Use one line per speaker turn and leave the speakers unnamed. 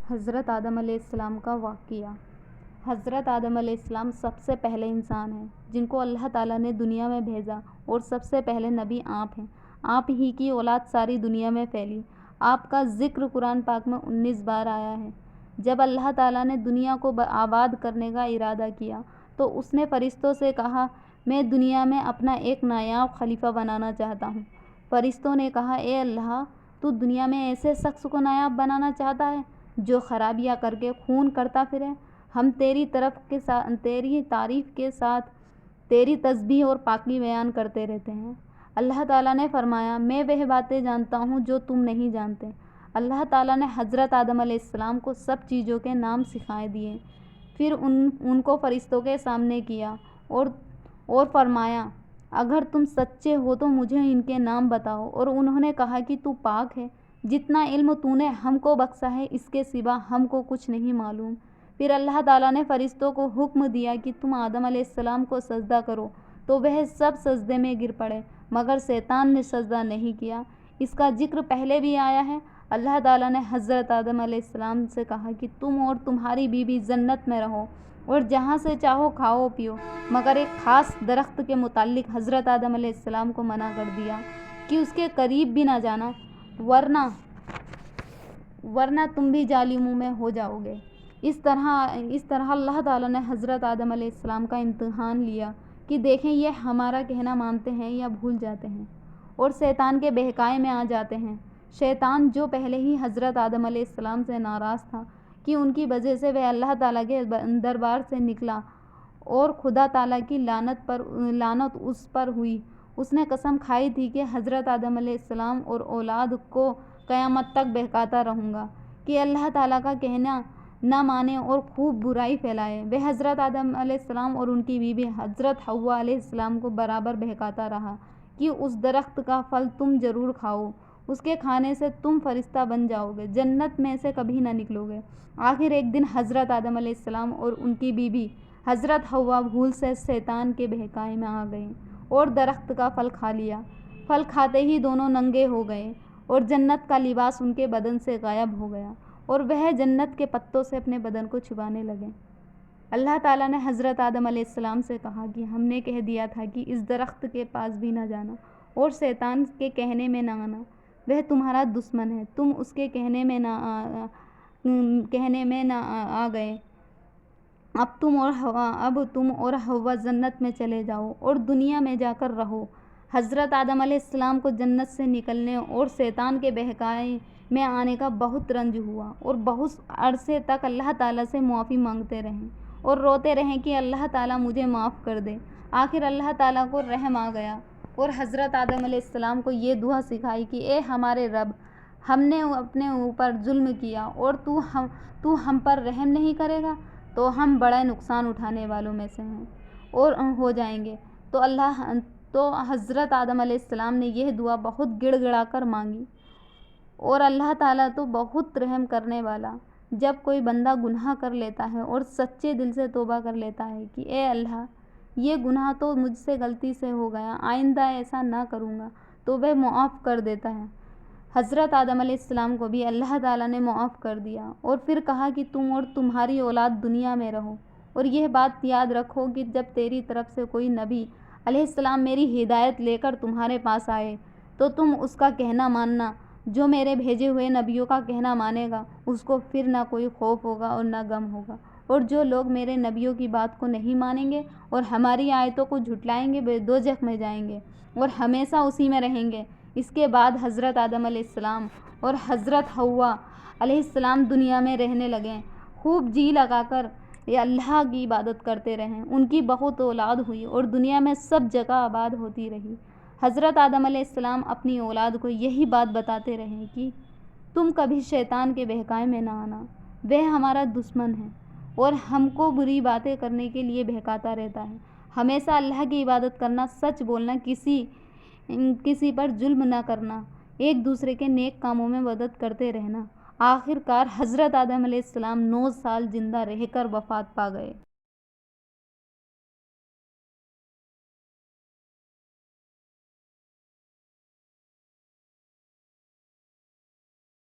حضرت آدم علیہ السلام کا واقعہ۔ حضرت آدم علیہ السلام سب سے پہلے انسان ہیں جن کو اللہ تعالیٰ نے دنیا میں بھیجا، اور سب سے پہلے نبی آپ ہیں۔ آپ ہی کی اولاد ساری دنیا میں پھیلی۔ آپ کا ذکر قرآن پاک میں 19 بار آیا ہے۔ جب اللہ تعالیٰ نے دنیا کو آباد کرنے کا ارادہ کیا تو اس نے فرشتوں سے کہا، میں دنیا میں اپنا ایک نایاب خلیفہ بنانا چاہتا ہوں۔ فرشتوں نے کہا، اے اللہ، تو دنیا میں ایسے شخص کو نایاب بنانا چاہتا ہے جو خرابیاں کر کے خون کرتا پھرے؟ ہم تیری تعریف کے ساتھ تیری تسبیح اور پاکی بیان کرتے رہتے ہیں۔ اللہ تعالیٰ نے فرمایا، میں وہ باتیں جانتا ہوں جو تم نہیں جانتے۔ اللہ تعالیٰ نے حضرت آدم علیہ السلام کو سب چیزوں کے نام سکھائے دیے، پھر ان کو فرشتوں کے سامنے کیا اور فرمایا، اگر تم سچے ہو تو مجھے ان کے نام بتاؤ۔ اور انہوں نے کہا کہ تو پاک ہے، جتنا علم تو نے ہم کو بخشا ہے اس کے سوا ہم کو کچھ نہیں معلوم۔ پھر اللہ تعالیٰ نے فرشتوں کو حکم دیا کہ تم آدم علیہ السلام کو سجدہ کرو، تو وہ سب سجدے میں گر پڑے، مگر شیطان نے سجدہ نہیں کیا۔ اس کا ذکر پہلے بھی آیا ہے۔ اللہ تعالیٰ نے حضرت آدم علیہ السلام سے کہا کہ تم اور تمہاری بیوی جنت میں رہو اور جہاں سے چاہو کھاؤ پیو، مگر ایک خاص درخت کے متعلق حضرت آدم علیہ السلام کو منع کر دیا کہ اس کے قریب بھی نہ جانا، ورنہ تم بھی ظالموں میں ہو جاؤ گے۔ اس طرح اللہ تعالیٰ نے حضرت آدم علیہ السلام کا امتحان لیا کہ دیکھیں یہ ہمارا کہنا مانتے ہیں یا بھول جاتے ہیں اور شیطان کے بہکائے میں آ جاتے ہیں۔ شیطان جو پہلے ہی حضرت آدم علیہ السلام سے ناراض تھا کہ ان کی وجہ سے وہ اللہ تعالیٰ کے دربار سے نکلا اور خدا تعالیٰ کی لعنت اس پر ہوئی، اس نے قسم کھائی تھی کہ حضرت آدم علیہ السلام اور اولاد کو قیامت تک بہکاتا رہوں گا کہ اللہ تعالیٰ کا کہنا نہ مانے اور خوب برائی پھیلائے۔ وہ حضرت آدم علیہ السلام اور ان کی بیوی حضرت حوا علیہ السلام کو برابر بہکاتا رہا کہ اس درخت کا پھل تم ضرور کھاؤ، اس کے کھانے سے تم فرشتہ بن جاؤ گے، جنت میں سے کبھی نہ نکلو گے۔ آخر ایک دن حضرت آدم علیہ السلام اور ان کی بیوی حضرت حوا بھول سے شیطان کے بہکائے میں آ گئے اور درخت کا پھل کھا لیا۔ پھل کھاتے ہی دونوں ننگے ہو گئے اور جنت کا لباس ان کے بدن سے غائب ہو گیا اور وہ جنت کے پتوں سے اپنے بدن کو چھپانے لگے۔ اللہ تعالیٰ نے حضرت آدم علیہ السلام سے کہا کہ ہم نے کہہ دیا تھا کہ اس درخت کے پاس بھی نہ جانا اور شیطان کے کہنے میں نہ آنا، وہ تمہارا دشمن ہے، تم اس کے کہنے میں نہ آ گئے۔ اب تم اور حوا جنت میں چلے جاؤ اور دنیا میں جا کر رہو۔ حضرت آدم علیہ السلام کو جنت سے نکلنے اور شیطان کے بہکائے میں آنے کا بہت رنج ہوا اور بہت عرصے تک اللہ تعالیٰ سے معافی مانگتے رہے اور روتے رہے کہ اللہ تعالیٰ مجھے معاف کر دے۔ آخر اللہ تعالیٰ کو رحم آ گیا اور حضرت آدم علیہ السلام کو یہ دعا سکھائی کہ اے ہمارے رب، ہم نے اپنے اوپر ظلم کیا اور تو ہم پر رحم نہیں کرے گا تو ہم بڑے نقصان اٹھانے والوں میں سے ہیں اور ہو جائیں گے۔ تو حضرت آدم علیہ السلام نے یہ دعا بہت گڑ گڑا کر مانگی، اور اللہ تعالیٰ تو بہت رحم کرنے والا، جب کوئی بندہ گناہ کر لیتا ہے اور سچے دل سے توبہ کر لیتا ہے کہ اے اللہ، یہ گناہ تو مجھ سے غلطی سے ہو گیا، آئندہ ایسا نہ کروں گا، تو وہ معاف کر دیتا ہے۔ حضرت آدم علیہ السلام کو بھی اللہ تعالیٰ نے معاف کر دیا اور پھر کہا کہ تم اور تمہاری اولاد دنیا میں رہو، اور یہ بات یاد رکھو کہ جب تیری طرف سے کوئی نبی علیہ السلام میری ہدایت لے کر تمہارے پاس آئے تو تم اس کا کہنا ماننا، جو میرے بھیجے ہوئے نبیوں کا کہنا مانے گا اس کو پھر نہ کوئی خوف ہوگا اور نہ غم ہوگا، اور جو لوگ میرے نبیوں کی بات کو نہیں مانیں گے اور ہماری آیتوں کو جھٹلائیں گے وہ دوزخ میں جائیں گے اور ہمیشہ اسی میں رہیں گے۔ اس کے بعد حضرت آدم علیہ السلام اور حضرت حوا علیہ السلام دنیا میں رہنے لگے، خوب جی لگا کر اللہ کی عبادت کرتے رہے۔ ان کی بہت اولاد ہوئی اور دنیا میں سب جگہ آباد ہوتی رہی۔ حضرت آدم علیہ السلام اپنی اولاد کو یہی بات بتاتے رہے کہ تم کبھی شیطان کے بہکائے میں نہ آنا، وہ ہمارا دشمن ہے اور ہم کو بری باتیں کرنے کے لیے بہکاتا رہتا ہے۔ ہمیشہ اللہ کی عبادت کرنا، سچ بولنا، کسی پر ظلم نہ کرنا، ایک دوسرے کے نیک کاموں میں مدد کرتے رہنا۔ آخر کار حضرت آدم علیہ السلام 9 سال زندہ رہ کر وفات پا گئے۔